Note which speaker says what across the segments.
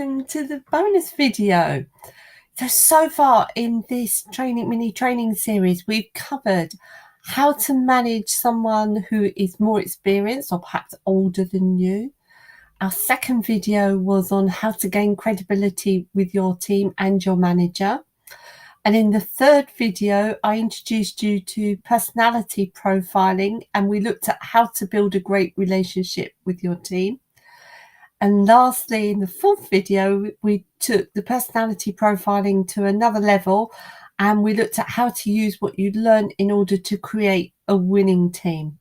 Speaker 1: welcome to the bonus video. So far in this mini training series, we've covered how to manage someone who is more experienced or perhaps older than you. Our second video was on how to gain credibility with your team and your manager. And in the third video, I introduced you to personality profiling, and we looked at how to build a great relationship with your team. And lastly, in the fourth video, we took the personality profiling to another level, and we looked at how to use what you'd learned in order to create a winning team.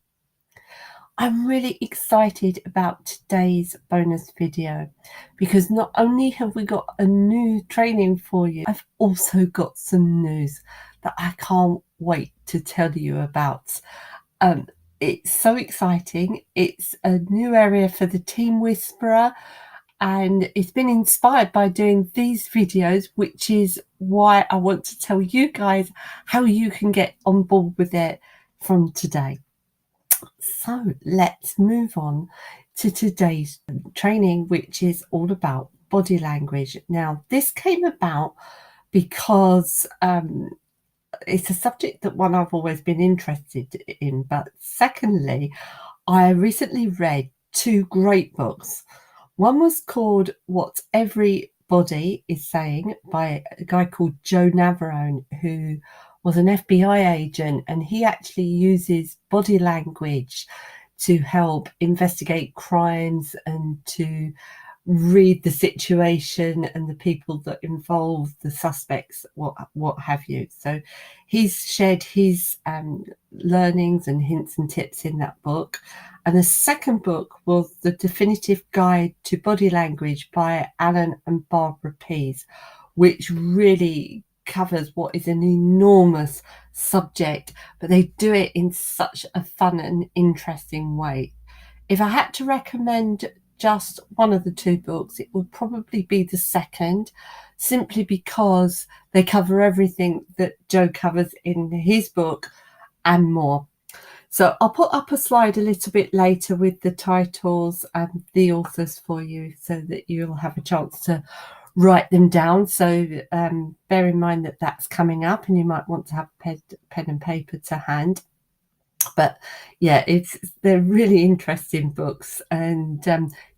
Speaker 1: I'm really excited about today's bonus video because not only have we got a new training for you, I've also got some news that I can't wait to tell you about. It's so exciting. It's a new area for the Team Whisperer, and it's been inspired by doing these videos, which is why I want to tell you guys how you can get on board with it from today. So let's move on to today's training, which is all about body language. Now, this came about because it's a subject that I've always been interested in, but secondly, I recently read two great books. One was called What Everybody Is Saying by a guy called Joe Navarone, who was an FBI agent, and he actually uses body language to help investigate crimes and to read the situation and the people that involve the suspects, what have you. So he's shared his learnings and hints and tips in that book. And the second book was The Definitive Guide to Body Language by Alan and Barbara Pease, which really covers what is an enormous subject, but they do it in such a fun and interesting way. If I had to recommend just one of the two books, it would probably be the second, simply because they cover everything that Joe covers in his book and more. So I'll put up a slide a little bit later with the titles and the authors for you so that you'll have a chance to write them down. So bear in mind that that's coming up and you might want to have pen and paper to hand. But yeah, they're really interesting books, and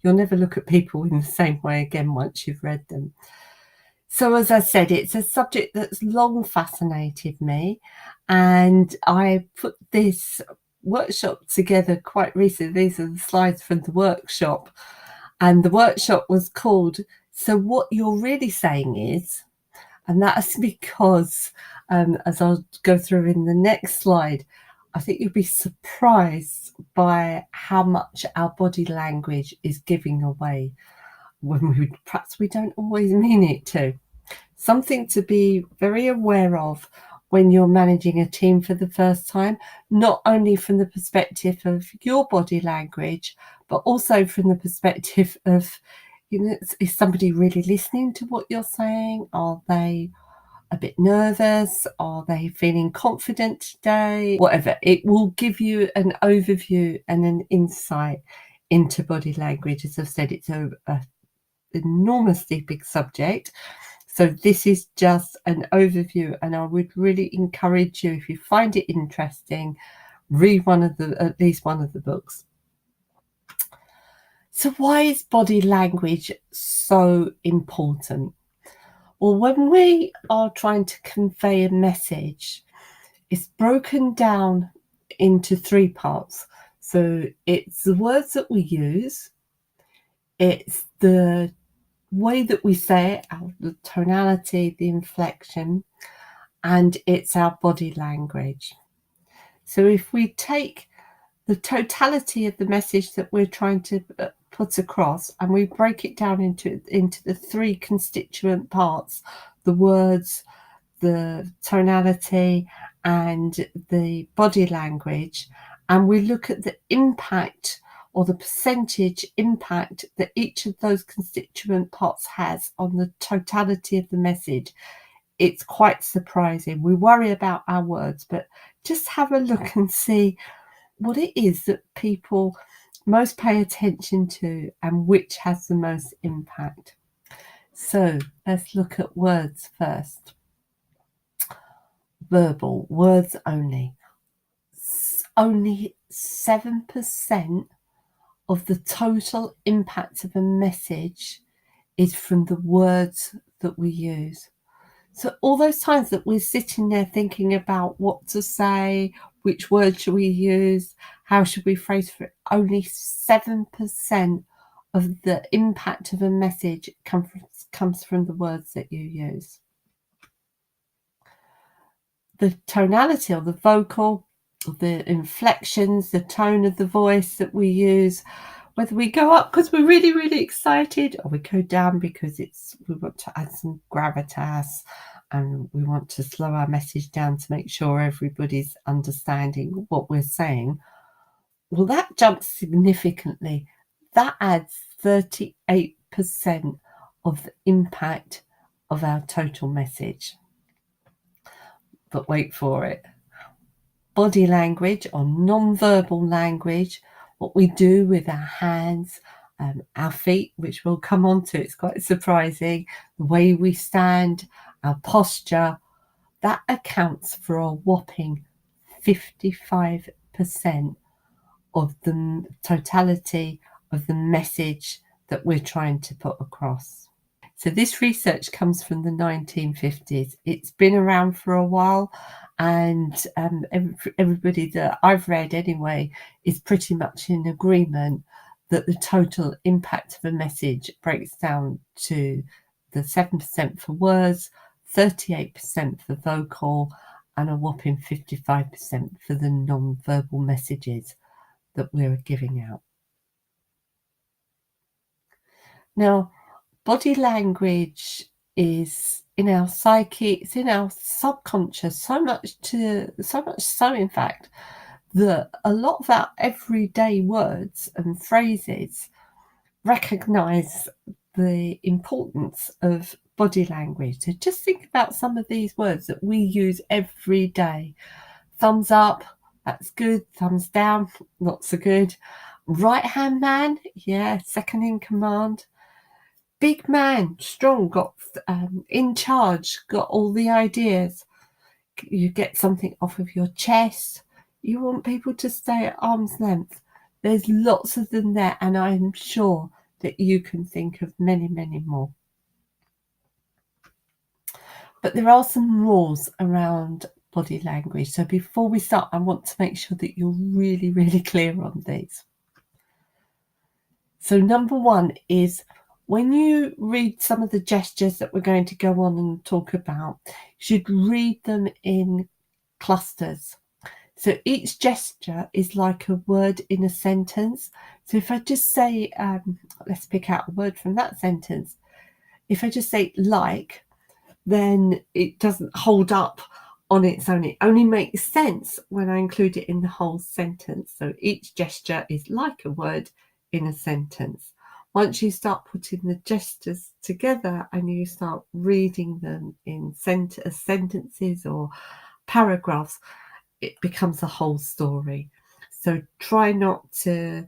Speaker 1: you'll never look at people in the same way again once you've read them. So as I said, it's a subject that's long fascinated me, and I put this workshop together quite recently. These are the slides from the workshop, and the workshop was called So What You're Really Saying Is, and that's because, as I'll go through in the next slide, I think you'll be surprised by how much our body language is giving away when perhaps we don't always mean it to. Something to be very aware of when you're managing a team for the first time, not only from the perspective of your body language, but also from the perspective of, is somebody really listening to what you're saying? Are they a bit nervous? Are they feeling confident today? Whatever. It will give you an overview and an insight into body language. As I've said, it's an enormously big subject. So this is just an overview, and I would really encourage you, if you find it interesting, read at least one of the books. So why is body language so important? Well, when we are trying to convey a message, it's broken down into three parts. So it's the words that we use, it's the way that we say it, the tonality, the inflection, and it's our body language. So if we take the totality of the message that we're trying to put across, and we break it down into the three constituent parts: the words, the tonality, and the body language, and we look at the impact or the percentage impact that each of those constituent parts has on the totality of the message, it's quite surprising. We worry about our words, but just have a look and see what it is that people most pay attention to and which has the most impact. So let's look at words first. Verbal, words only. Only 7% of the total impact of a message is from the words that we use. So all those times that we're sitting there thinking about what to say, which word should we use, how should we phrase for it, only 7% of the impact of a message comes from the words that you use. The tonality or the vocal, the inflections, the tone of the voice that we use, whether we go up because we're really, really excited, or we go down because we want to add some gravitas and we want to slow our message down to make sure everybody's understanding what we're saying. Well, that jumps significantly. That adds 38% of the impact of our total message. But wait for it. Body language or non-verbal language, what we do with our hands, our feet, which we'll come on to, it's quite surprising, the way we stand, our posture, that accounts for a whopping 55% of the totality of the message that we're trying to put across. So this research comes from the 1950s. It's been around for a while, and everybody that I've read anyway is pretty much in agreement that the total impact of a message breaks down to the 7% for words, 38% for vocal, and a whopping 55% for the non-verbal messages that we're giving out. Now, body language is in our psyche, it's in our subconscious, so much so, in fact, that a lot of our everyday words and phrases recognize the importance of body language. So just think about some of these words that we use every day. Thumbs up, that's good. Thumbs down, not so good. Right hand man, yeah, second in command. Big man, strong, got in charge, got all the ideas. You get something off of your chest. You want people to stay at arm's length. There's lots of them there, and I'm sure that you can think of many, many more. But there are some rules around body language. So before we start, I want to make sure that you're really, really clear on these. So number one is, when you read some of the gestures that we're going to go on and talk about, you should read them in clusters. So each gesture is like a word in a sentence. So if I just say, let's pick out a word from that sentence. If I just say like, then it doesn't hold up on its own. It only makes sense when I include it in the whole sentence. So each gesture is like a word in a sentence. Once you start putting the gestures together and you start reading them in sentences or paragraphs, it becomes a whole story. So try not to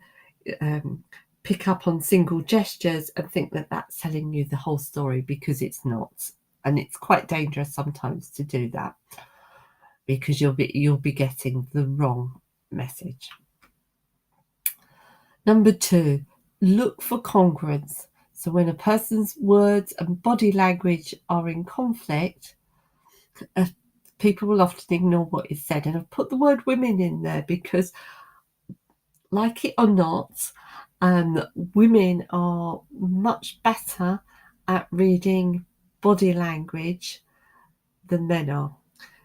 Speaker 1: pick up on single gestures and think that that's telling you the whole story, because it's not. And it's quite dangerous sometimes to do that, because you'll be getting the wrong message. Number two, look for congruence. So when a person's words and body language are in conflict, people will often ignore what is said. And I've put the word women in there because, like it or not, women are much better at reading body language than men are.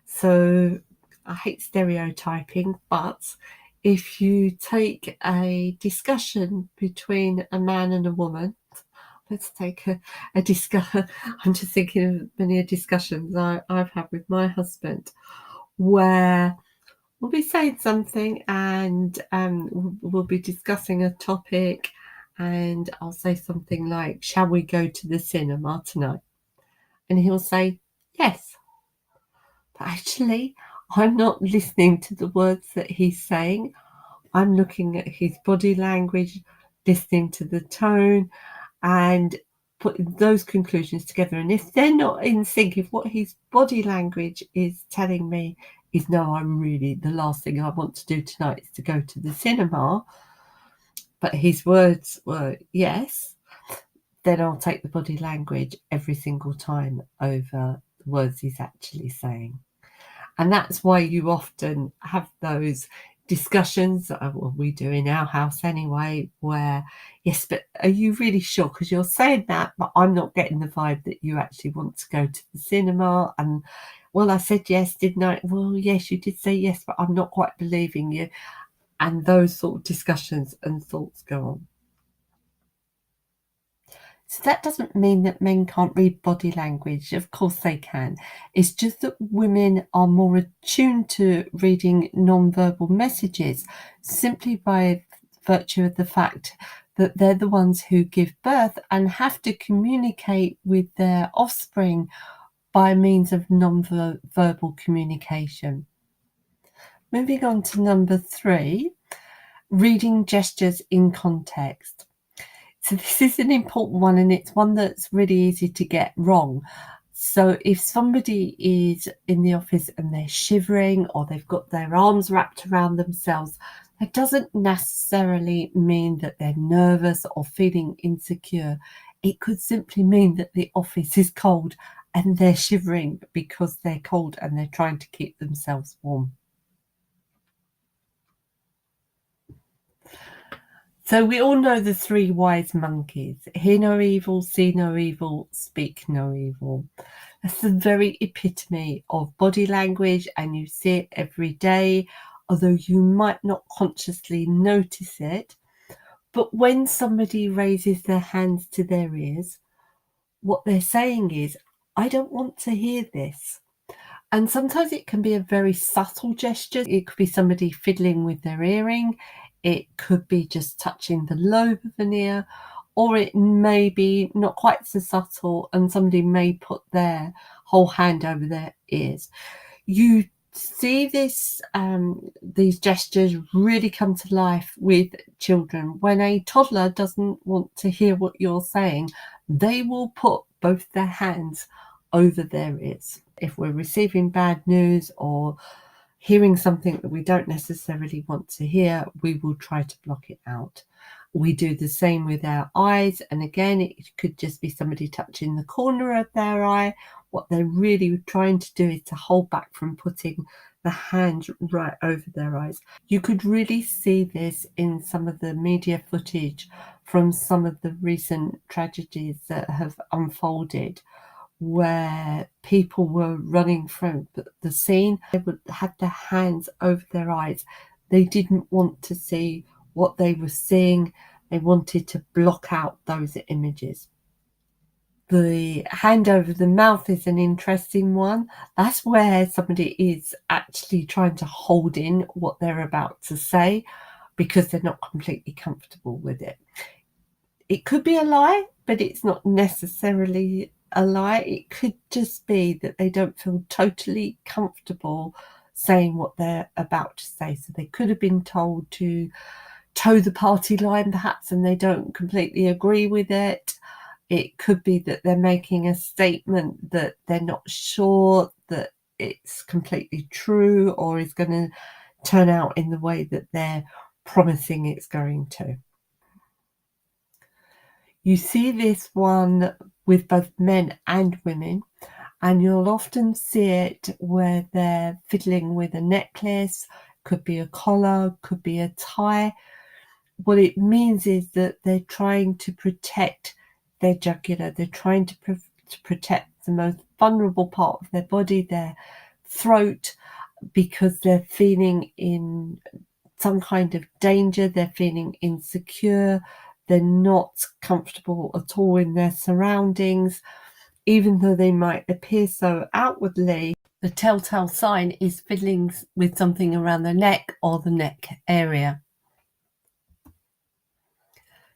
Speaker 1: So I hate stereotyping, but if you take a discussion between a man and a woman, let's take a discussion. I'm just thinking of many discussions I've had with my husband, where we'll be saying something and we'll be discussing a topic, and I'll say something like, shall we go to the cinema tonight? And he'll say, yes. But actually, I'm not listening to the words that he's saying. I'm looking at his body language, listening to the tone, and putting those conclusions together. And if they're not in sync, if what his body language is telling me is, no, the last thing I want to do tonight is to go to the cinema, but his words were yes, then I'll take the body language every single time over the words he's actually saying. And that's why you often have those discussions, well, we do in our house anyway, where, yes, but are you really sure? Because you're saying that, but I'm not getting the vibe that you actually want to go to the cinema. And, well, I said yes, didn't I? Well, yes, you did say yes, but I'm not quite believing you. And those sort of discussions and thoughts go on. So that doesn't mean that men can't read body language. Of course they can. It's just that women are more attuned to reading non-verbal messages simply by virtue of the fact that they're the ones who give birth and have to communicate with their offspring by means of non-verbal communication. Moving on to number 3, reading gestures in context. So this is an important one, and it's one that's really easy to get wrong. So if somebody is in the office and they're shivering or they've got their arms wrapped around themselves, that doesn't necessarily mean that they're nervous or feeling insecure. It could simply mean that the office is cold and they're shivering because they're cold and they're trying to keep themselves warm. So we all know the 3 wise monkeys: hear no evil, see no evil, speak no evil. That's the very epitome of body language, and you see it every day, although you might not consciously notice it. But when somebody raises their hands to their ears, what they're saying is, I don't want to hear this. And sometimes it can be a very subtle gesture. It could be somebody fiddling with their earring. It could be just touching the lobe of an ear, or it may be not quite so subtle and somebody may put their whole hand over their ears. You see these gestures really come to life with children. When a toddler doesn't want to hear what you're saying, they will put both their hands over their ears. If we're receiving bad news or hearing something that we don't necessarily want to hear, we will try to block it out. We do the same with our eyes, and again, it could just be somebody touching the corner of their eye. What they're really trying to do is to hold back from putting the hand right over their eyes. You could really see this in some of the media footage from some of the recent tragedies that have unfolded, where people were running from the scene. They would have their hands over their eyes. They didn't want to see what they were seeing. They wanted to block out those images. The hand over the mouth is an interesting one. That's where somebody is actually trying to hold in what they're about to say because they're not completely comfortable with it. It could be a lie, but it's not necessarily a lie. It could just be that they don't feel totally comfortable saying what they're about to say. So they could have been told to toe the party line perhaps, and they don't completely agree with it. It could be that they're making a statement that they're not sure that it's completely true or is going to turn out in the way that they're promising it's going to. You see this one with both men and women, and you'll often see it where they're fiddling with a necklace, could be a collar, could be a tie. What it means is that they're trying to protect their jugular. They're trying to protect the most vulnerable part of their body, their throat, because they're feeling in some kind of danger. They're feeling insecure. They're not comfortable at all in their surroundings. Even though they might appear so outwardly, the telltale sign is fiddling with something around the neck or the neck area.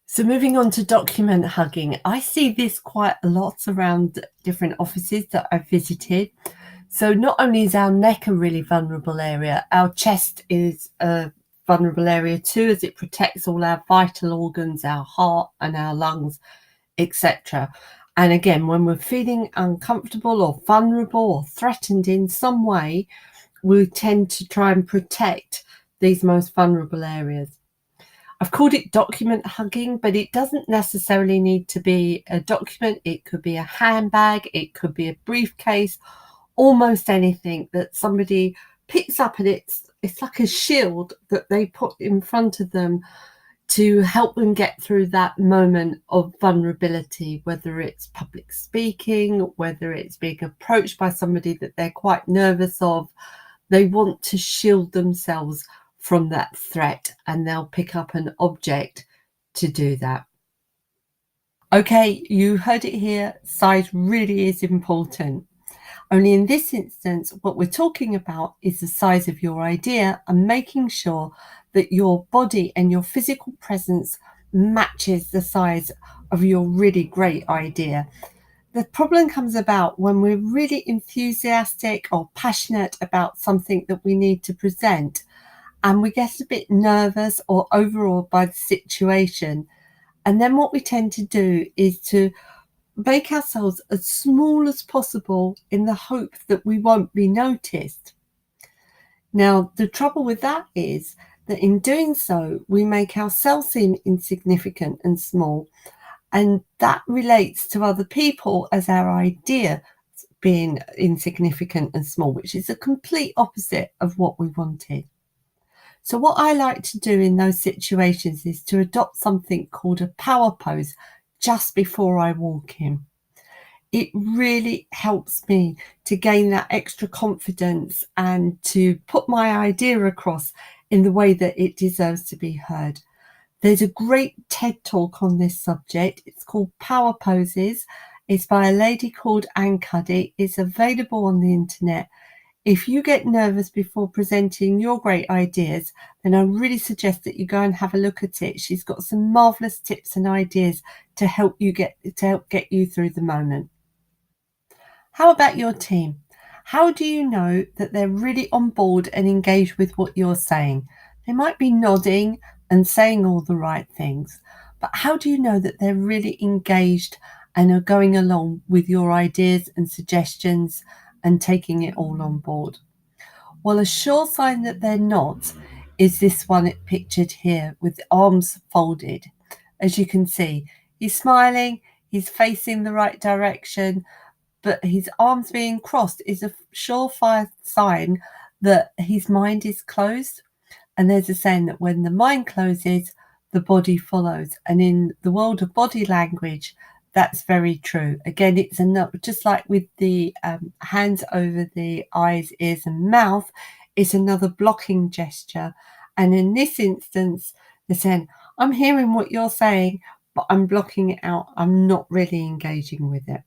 Speaker 1: So moving on to document hugging, I see this quite a lot around different offices that I've visited. So not only is our neck a really vulnerable area, our chest is a vulnerable area too, as it protects all our vital organs, our heart and our lungs. etc. And again, when we're feeling uncomfortable or vulnerable or threatened in some way, we tend to try and protect these most vulnerable areas. I've called it document hugging, but it doesn't necessarily need to be a document. It could be a handbag, it could be a briefcase, almost anything that somebody picks up, and it's like a shield that they put in front of them to help them get through that moment of vulnerability, whether it's public speaking, whether it's being approached by somebody that they're quite nervous of. They want to shield themselves from that threat, and they'll pick up an object to do that. Okay, you heard it here. Size really is important. Only in this instance, what we're talking about is the size of your idea and making sure that your body and your physical presence matches the size of your really great idea. The problem comes about when we're really enthusiastic or passionate about something that we need to present, and we get a bit nervous or overawed by the situation. And then what we tend to do is to make ourselves as small as possible in the hope that we won't be noticed. Now, the trouble with that is that in doing so, we make ourselves seem insignificant and small, and that relates to other people as our idea being insignificant and small, which is the complete opposite of what we wanted. So what I like to do in those situations is to adopt something called a power pose just before I walk in. It really helps me to gain that extra confidence and to put my idea across in the way that it deserves to be heard. There's a great TED talk on this subject. It's called Power Poses. It's by a lady called Ann Cuddy. It's available on the internet. If you get nervous before presenting your great ideas, then I really suggest that you go and have a look at it. She's got some marvelous tips and ideas to help get you through the moment. How about your team? How do you know that they're really on board and engaged with what you're saying? They might be nodding and saying all the right things, but how do you know that they're really engaged and are going along with your ideas and suggestions and taking it all on board? Well, a sure sign that they're not is this one pictured here with the arms folded. As you can see, he's smiling, he's facing the right direction, but his arms being crossed is a surefire sign that his mind is closed. And there's a saying that when the mind closes, the body follows. And in the world of body language, that's very true. Again, it's just like with the hands over the eyes, ears, and mouth, it's another blocking gesture. And in this instance, they're saying, I'm hearing what you're saying, but I'm blocking it out. I'm not really engaging with it.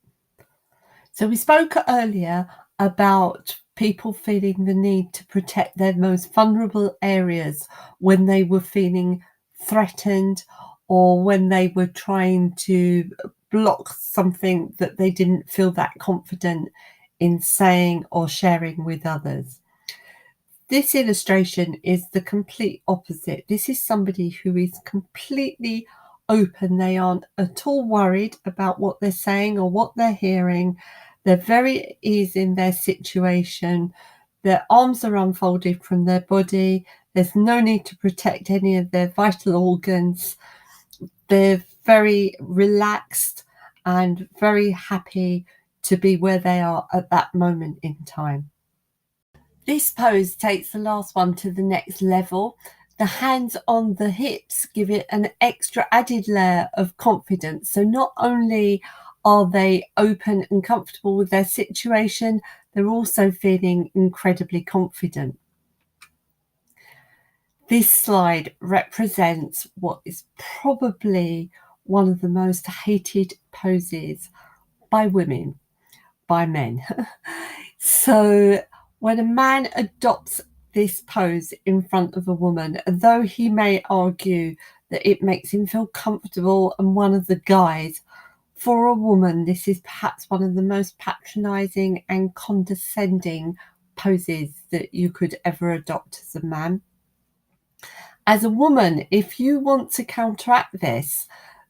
Speaker 1: So we spoke earlier about people feeling the need to protect their most vulnerable areas when they were feeling threatened or when they were trying to block something that they didn't feel that confident in saying or sharing with others. This illustration is the complete opposite. This is somebody who is completely open. They aren't at all worried about what they're saying or what they're hearing. They're very at ease in their situation. Their arms are unfolded from their body. There's no need to protect any of their vital organs. They're very relaxed and very happy to be where they are at that moment in time. This pose takes the last one to the next level. The hands on the hips give it an extra added layer of confidence. So not only are they open and comfortable with their situation, they're also feeling incredibly confident. This slide represents what is probably one of the most hated poses by women, by men. So when a man adopts this pose in front of a woman, though he may argue that it makes him feel comfortable and one of the guys, for a woman, this is perhaps one of the most patronizing and condescending poses that you could ever adopt as a man. As a woman, if you want to counteract this,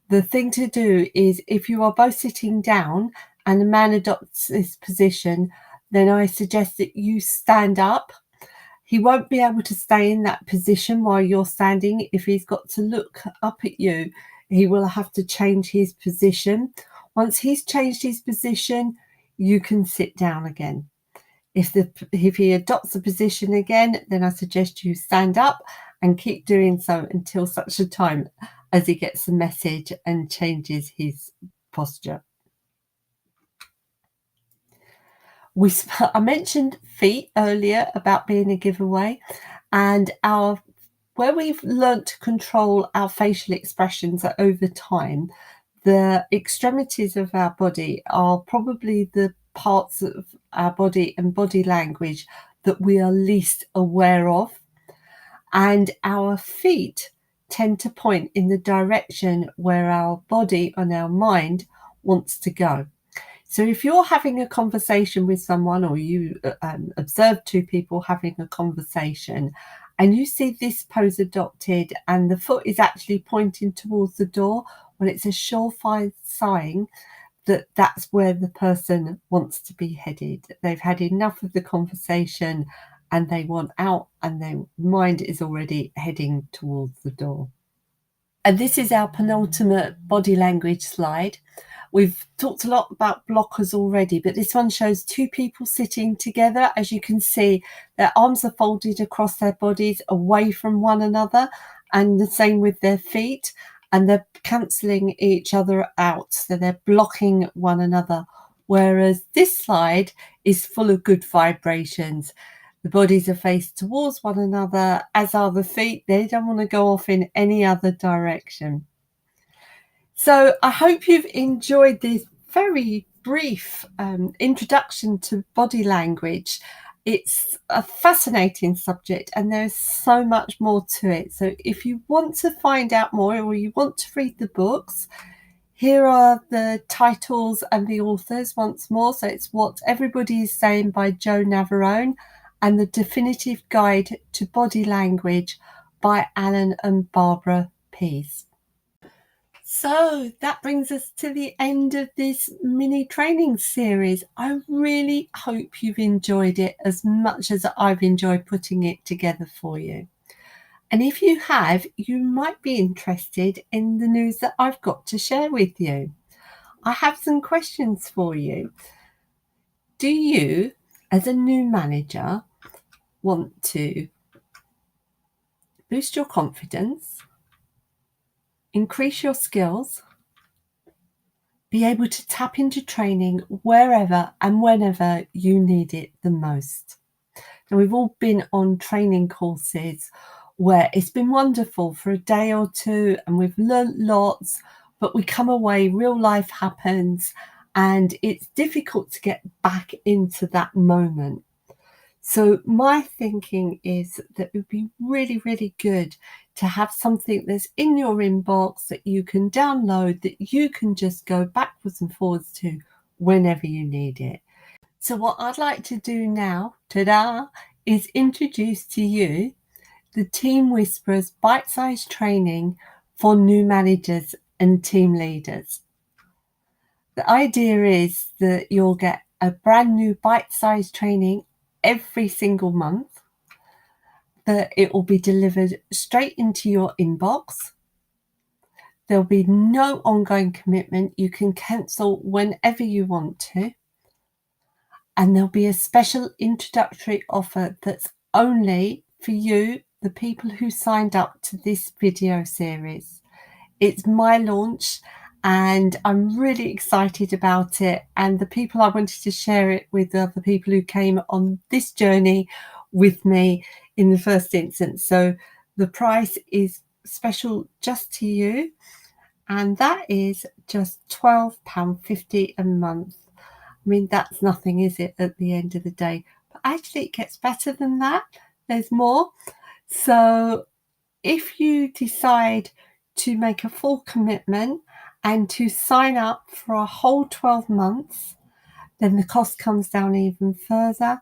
Speaker 1: The thing to do is, if you are both sitting down and the man adopts this position, then I suggest that you stand up. He won't be able to stay in that position while you're standing. If he's got to look up at you, he will have to change his position. Once he's changed his position, you can sit down again. If he adopts the position again, then I suggest you stand up and keep doing so until such a time as he gets the message and changes his posture. I mentioned feet earlier about being a giveaway, and where we've learnt to control our facial expressions over time, the extremities of our body are probably the parts of our body and body language that we are least aware of. And our feet tend to point in the direction where our body and our mind wants to go. So if you're having a conversation with someone, or you observe two people having a conversation, and you see this pose adopted and the foot is actually pointing towards the door, well, it's a surefire sign that that's where the person wants to be headed. They've had enough of the conversation and they want out, and their mind is already heading towards the door. And this is our penultimate body language slide. We've talked a lot about blockers already, but this one shows two people sitting together. As you can see, their arms are folded across their bodies away from one another, and the same with their feet, and they're cancelling each other out. So they're blocking one another. Whereas this slide is full of good vibrations. The bodies are faced towards one another, as are the feet. They don't want to go off in any other direction. So I hope you've enjoyed this very brief introduction to body language. It's a fascinating subject and there's so much more to it. So if you want to find out more, or you want to read the books, here are the titles and the authors once more. So it's What Everybody is Saying by Jo Navarone, and The Definitive Guide to Body Language by Alan and Barbara Pease. So that brings us to the end of this mini training series. I really hope you've enjoyed it as much as I've enjoyed putting it together for you. And if you have, you might be interested in the news that I've got to share with you. I have some questions for you. Do you, as a new manager, want to boost your confidence, increase your skills, be able to tap into training wherever and whenever you need it the most? Now, we've all been on training courses where it's been wonderful for a day or two and we've learnt lots, but we come away, real life happens, and it's difficult to get back into that moment. So my thinking is that it would be really, really good to have something that's in your inbox that you can download, that you can just go backwards and forwards to whenever you need it. So what I'd like to do now, ta-da, is introduce to you the Team Whisperers bite-sized training for new managers and team leaders. The idea is that you'll get a brand new bite-sized training every single month, that it will be delivered straight into your inbox. There'll be no ongoing commitment. You can cancel whenever you want to. And there'll be a special introductory offer that's only for you, the people who signed up to this video series. It's my launch and I'm really excited about it. And the people I wanted to share it with are the people who came on this journey with me in the first instance. So the price is special just to you, and that is just £12.50 a month. I mean, that's nothing, is it, at the end of the day? But actually, it gets better than that. There's more. So if you decide to make a full commitment and to sign up for a whole 12 months, then the cost comes down even further,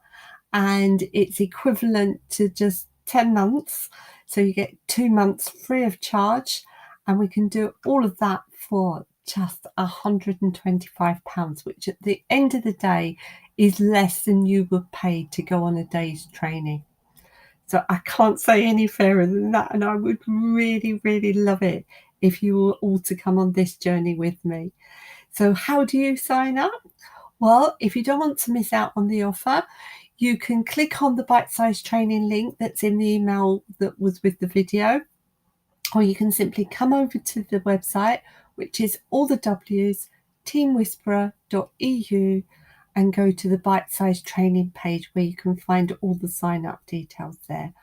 Speaker 1: and it's equivalent to just 10 months. So you get 2 months free of charge, And we can do all of that for just £125, which at the end of the day is less than you would pay to go on a day's training. So I can't say any fairer than that. And I would really, really love it if you were all to come on this journey with me. So how do you sign up? Well, if you don't want to miss out on the offer, you can click on the bite-sized training link that's in the email that was with the video, or you can simply come over to the website, which is all the W's, teamwhisperer.eu, and go to the bite-sized training page where you can find all the sign-up details there.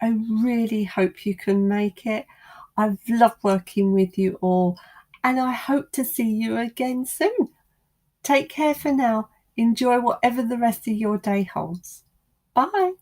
Speaker 1: I really hope you can make it. I've loved working with you all, and I hope to see you again soon. Take care for now. Enjoy whatever the rest of your day holds. Bye.